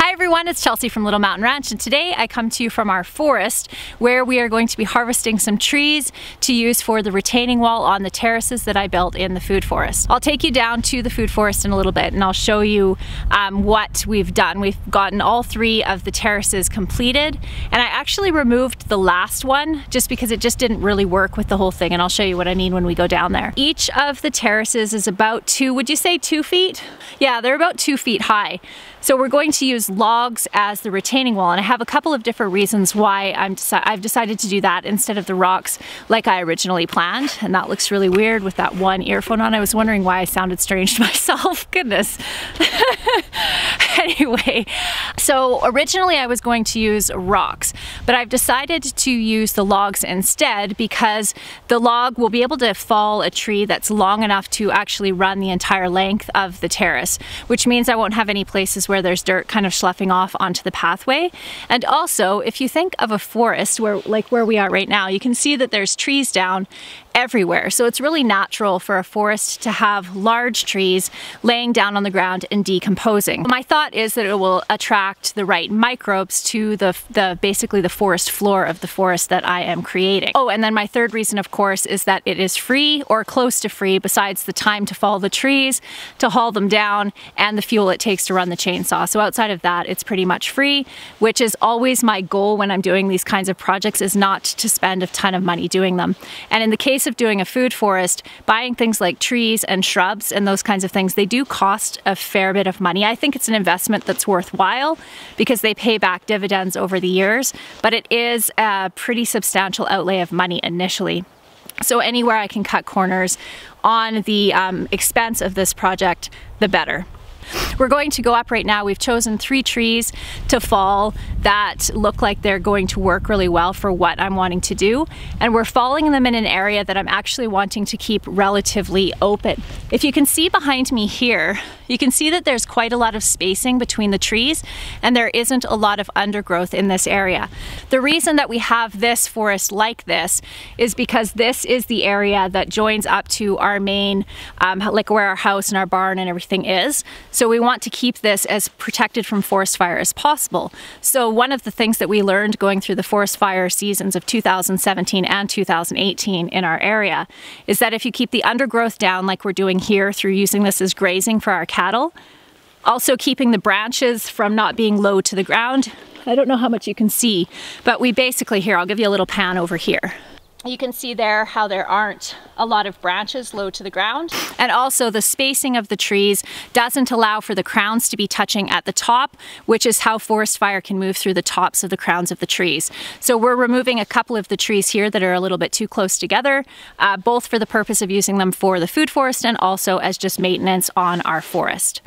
Hi everyone, it's Chelsea from Little Mountain Ranch, and today I come to you from our forest where we are going to be harvesting some trees to use for the retaining wall on the terraces that I built in the food forest. I'll take you down to the food forest in a little bit and I'll show you what we've done. We've gotten all 3 of the terraces completed, and I actually removed the last one just because it just didn't really work with the whole thing, and I'll show you what I mean when we go down there. Each of the terraces is about 2 feet? Yeah, they're about 2 feet high. So we're going to use logs as the retaining wall, and I have a couple of different reasons why I've decided to do that instead of the rocks like I originally planned. And that looks really weird with that one earphone on. I was wondering why I sounded strange to myself. Goodness. Anyway, so originally I was going to use rocks, but I've decided to use the logs instead because the log will be able to fall a tree that's long enough to actually run the entire length of the terrace, which means I won't have any places where there's dirt kind of sloughing off onto the pathway. And also, if you think of a forest like where we are right now, you can see that there's trees down everywhere. So it's really natural for a forest to have large trees laying down on the ground and decomposing. My thought is that it will attract the right microbes to basically the forest floor of the forest that I am creating. Oh, and then my third reason, of course, is that it is free or close to free, besides the time to fall the trees, to haul them down, and the fuel it takes to run the chainsaw. So outside of that, it's pretty much free, which is always my goal when I'm doing these kinds of projects, is not to spend a ton of money doing them. And in the case of doing a food forest, buying things like trees and shrubs and those kinds of things, they do cost a fair bit of money. I think it's an investment that's worthwhile because they pay back dividends over the years, but it is a pretty substantial outlay of money initially. So anywhere I can cut corners on the expense of this project, the better. We're going to go up right now. We've chosen 3 trees to fall that look like they're going to work really well for what I'm wanting to do. And we're falling them in an area that I'm actually wanting to keep relatively open. If you can see behind me here, you can see that there's quite a lot of spacing between the trees, and there isn't a lot of undergrowth in this area. The reason that we have this forest like this is because this is the area that joins up to our main, like where our house and our barn and everything is. So we want to keep this as protected from forest fire as possible. So one of the things that we learned going through the forest fire seasons of 2017 and 2018 in our area is that if you keep the undergrowth down like we're doing here through using this as grazing for our cattle, also keeping the branches from not being low to the ground. I don't know how much you can see, but we basically, here, I'll give you a little pan over here. You can see there how there aren't a lot of branches low to the ground. And also the spacing of the trees doesn't allow for the crowns to be touching at the top, which is how forest fire can move through the tops of the crowns of the trees. So we're removing a couple of the trees here that are a little bit too close together, both for the purpose of using them for the food forest and also as just maintenance on our forest.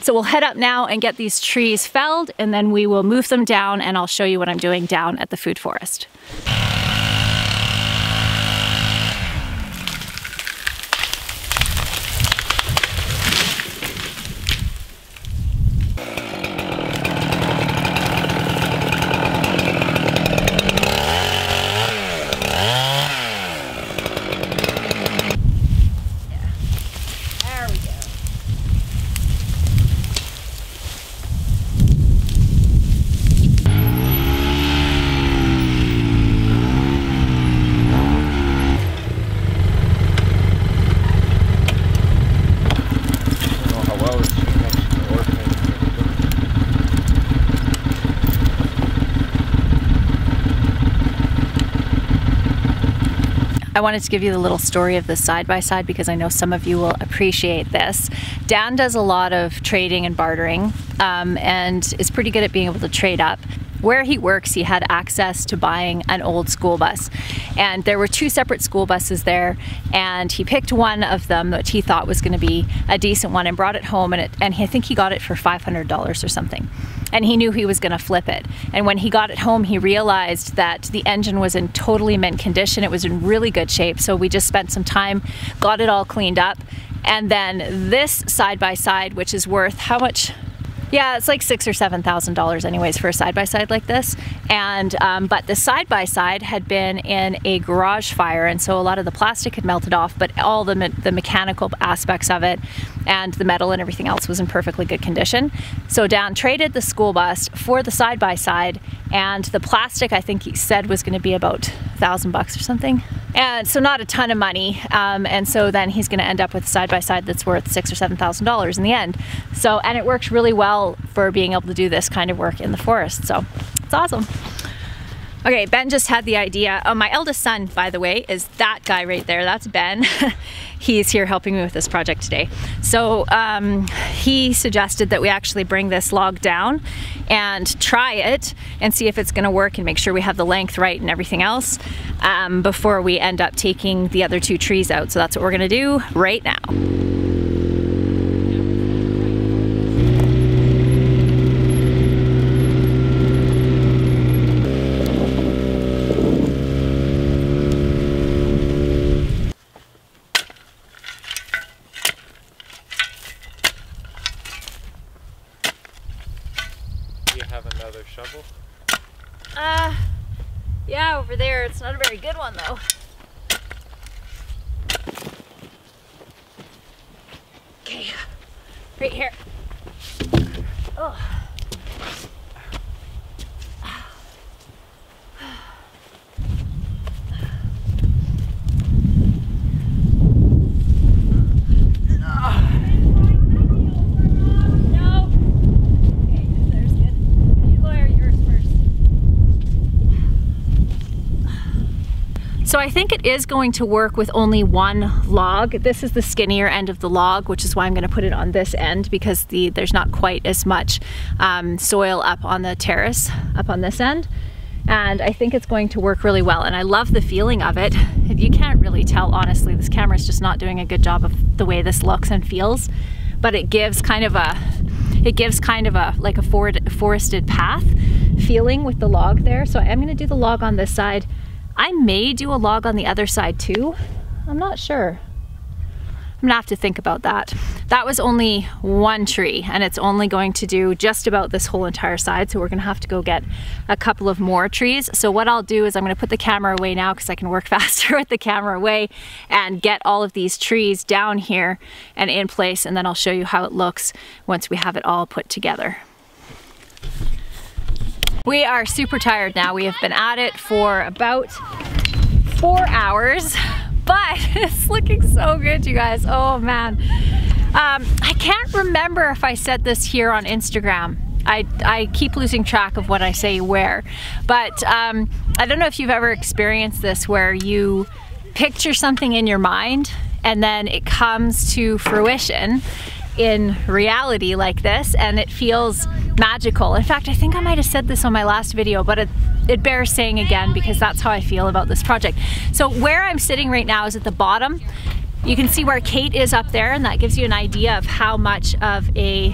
So we'll head up now and get these trees felled, and then we will move them down, and I'll show you what I'm doing down at the food forest. I wanted to give you the little story of the side-by-side because I know some of you will appreciate this. Dan does a lot of trading and bartering and is pretty good at being able to trade up. Where he works, he had access to buying an old school bus, and there were 2 separate school buses there, and he picked one of them that he thought was going to be a decent one and brought it home, and I think he got it for $500 or something. And he knew he was going to flip it. And when he got it home, he realized that the engine was in totally mint condition. It was in really good shape. So we just spent some time, got it all cleaned up. And then this side-by-side, which is worth how much? Yeah, it's like $6,000 or $7,000 anyways for a side-by-side like this. And but the side-by-side had been in a garage fire, and so a lot of the plastic had melted off, but all the mechanical aspects of it and the metal and everything else was in perfectly good condition. So Dan traded the school bus for the side-by-side, and the plastic I think he said was going to be about $1,000 or something. And so not a ton of money, and so then he's going to end up with a side-by-side that's worth $6,000 or $7,000 in the end. So, and it works really well for being able to do this kind of work in the forest, so it's awesome. Okay, Ben just had the idea. Oh, my eldest son, by the way, is that guy right there. That's Ben. He's here helping me with this project today. So he suggested that we actually bring this log down and try it and see if it's gonna work and make sure we have the length right and everything else before we end up taking the other 2 trees out. So that's what we're gonna do right now. Shovel? Yeah, over there. It's not a very good one though. Okay, right here. Oh. So I think it is going to work with only one log. This is the skinnier end of the log, which is why I'm going to put it on this end, because there's not quite as much soil up on the terrace up on this end. And I think it's going to work really well, and I love the feeling of it. You can't really tell, honestly. This camera's just not doing a good job of the way this looks and feels, but it gives kind of a like a forested path feeling with the log there. So I'm going to do the log on this side. I may do a log on the other side too. I'm not sure. I'm gonna have to think about that. That was only 1 tree, and it's only going to do just about this whole entire side, so we're gonna have to go get a couple of more trees. So what I'll do is I'm gonna put the camera away now because I can work faster with the camera away and get all of these trees down here and in place, and then I'll show you how it looks once we have it all put together. We are super tired now. We have been at it for about 4 hours, but it's looking so good, you guys. Oh man. I can't remember if I said this here on Instagram. I keep losing track of what I say where, but I don't know if you've ever experienced this where you picture something in your mind and then it comes to fruition in reality like this, and it feels magical. In fact, I think I might have said this on my last video, but it bears saying again because that's how I feel about this project. So where I'm sitting right now is at the bottom. You can see where Kate is up there, and that gives you an idea of how much of a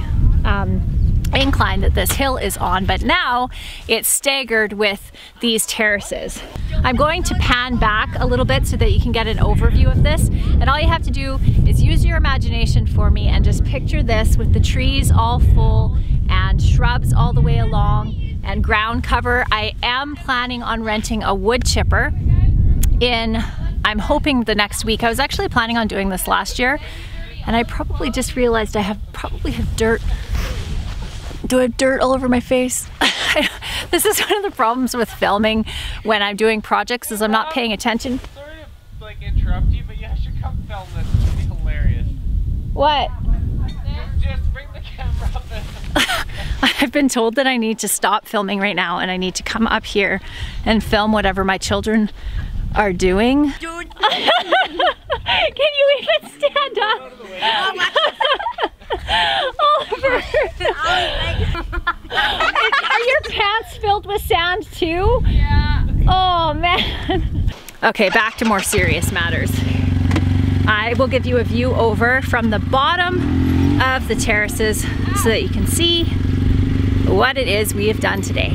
incline that this hill is on, but now it's staggered with these terraces. I'm going to pan back a little bit so that you can get an overview of this, and all you have to do is use your imagination for me and just picture this with the trees all full and shrubs all the way along and ground cover. I am planning on renting a wood chipper I'm hoping the next week. I was actually planning on doing this last year, and I probably just realized I probably have dirt. Do I have dirt all over my face? This is one of the problems with filming when I'm doing projects, is I'm not paying attention. Sorry to like interrupt you, but you should come film this. It's gonna be hilarious. What? Just bring the camera up and I've been told that I need to stop filming right now and I need to come up here and film whatever my children are doing. Can you even stand up? Oliver! Are your pants filled with sand too? Yeah. Oh man. Okay, back to more serious matters. I will give you a view over from the bottom of the terraces so that you can see what it is we have done today.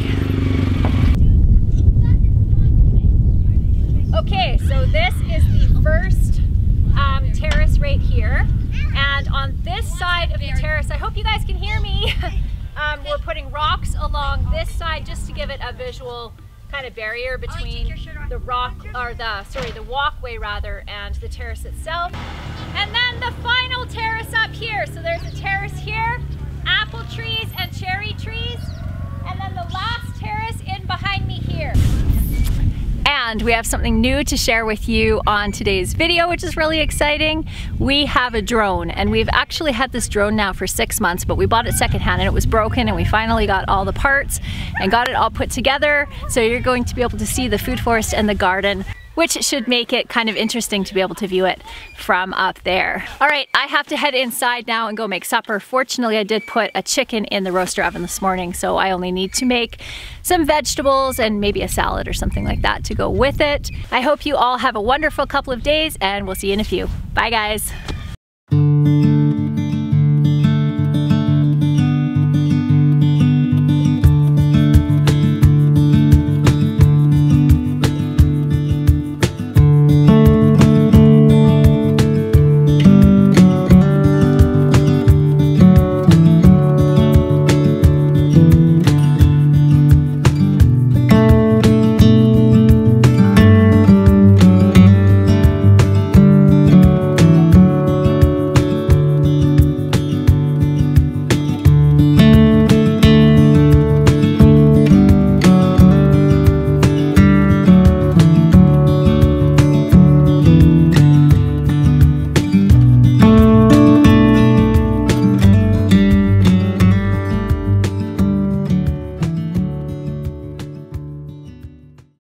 Okay, so this is the first terrace right here, and on this side of the terrace, I hope you guys can hear me. We're putting rocks along this side just to give it a visual kind of barrier between the the walkway rather, and the terrace itself. And then the final terrace up here. So there's a terrace here, apple trees and cherry trees, and then the last terrace in behind me here. And we have something new to share with you on today's video, which is really exciting. We have a drone, and we've actually had this drone now for 6 months, but we bought it secondhand and it was broken, and we finally got all the parts and got it all put together. So you're going to be able to see the food forest and the garden, which should make it kind of interesting to be able to view it from up there. All right, I have to head inside now and go make supper. Fortunately, I did put a chicken in the roaster oven this morning, so I only need to make some vegetables and maybe a salad or something like that to go with it. I hope you all have a wonderful couple of days, and we'll see you in a few. Bye, guys.